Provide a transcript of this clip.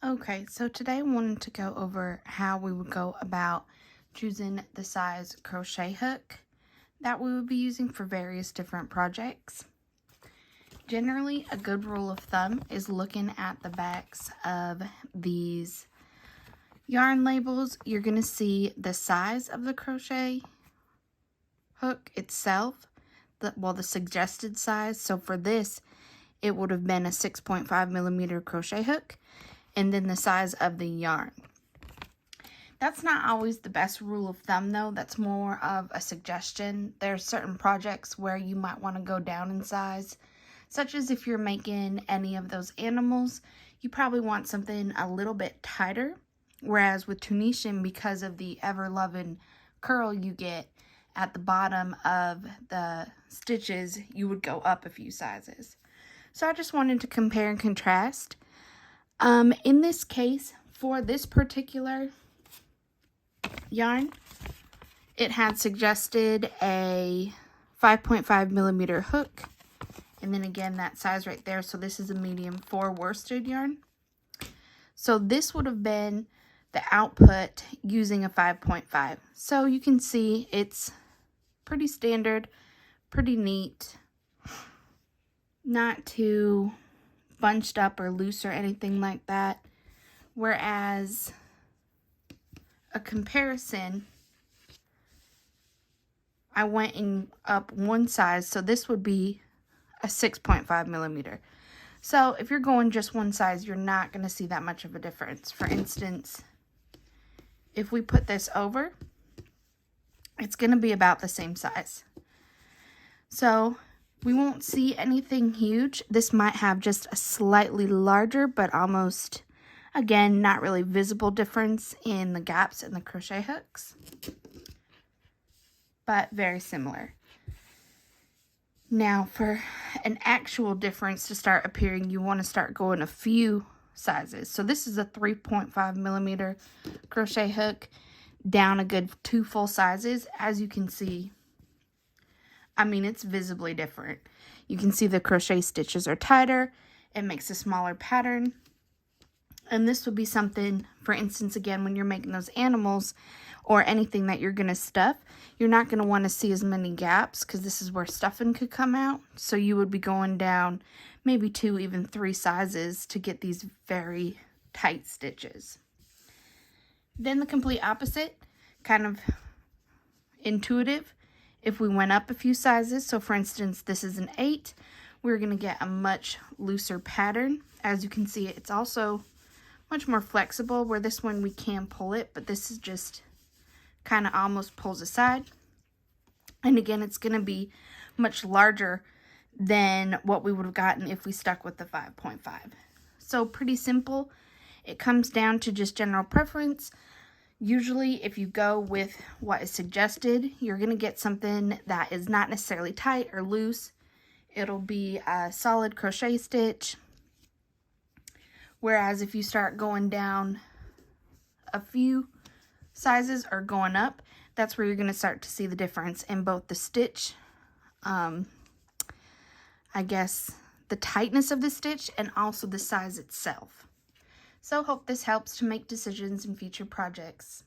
Okay, so today I wanted to go over how we would go about choosing the size crochet hook that we would be using for various different projects. Generally, a good rule of thumb is looking at the backs of these yarn labels. You're going to see the size of the crochet hook itself, the suggested size. So for this, it would have been a 6.5 millimeter crochet hook, and then the size of the yarn. That's not always the best rule of thumb though. That's more of a suggestion. There are certain projects where you might want to go down in size, such as if you're making any of those animals, you probably want something a little bit tighter. Whereas with Tunisian, because of the ever-loving curl you get at the bottom of the stitches, you would go up a few sizes. So I just wanted to compare and contrast. In this case, for this particular yarn, it had suggested a 5.5 millimeter hook, and then again that size right there. So this is a medium 4 worsted yarn. So this would have been the output using a 5.5. So you can see it's pretty standard, pretty neat, not too bunched up or loose or anything like that. Whereas a comparison, I went up one size, so this would be a 6.5 millimeter. So if you're going just one size, you're not going to see that much of a difference. For instance, if we put this over, it's going to be about the same size. So we won't see anything huge. This might have just a slightly larger, but almost, again, not really visible difference in the gaps in the crochet hooks, but very similar. Now, for an actual difference to start appearing, you want to start going a few sizes. So this is a 3.5 millimeter crochet hook, down a good 2 full sizes. As you can see, I mean, it's visibly different. You can see the crochet stitches are tighter. It makes a smaller pattern. And this would be something, for instance, again, when you're making those animals or anything that you're going to stuff, you're not going to want to see as many gaps because this is where stuffing could come out. So you would be going down maybe 2, even 3 sizes to get these very tight stitches. Then the complete opposite, kind of intuitive. If we went up a few sizes, so for instance, this is an 8, we're going to get a much looser pattern. As you can see, it's also much more flexible, where this one we can pull it, but this is just kind of almost pulls aside. And again, it's going to be much larger than what we would have gotten if we stuck with the 5.5. So pretty simple. It comes down to just general preference. Usually, if you go with what is suggested, you're going to get something that is not necessarily tight or loose. It'll be a solid crochet stitch. Whereas if you start going down a few sizes or going up, that's where you're going to start to see the difference in both the stitch, I guess the tightness of the stitch, and also the size itself. So hope this helps to make decisions in future projects.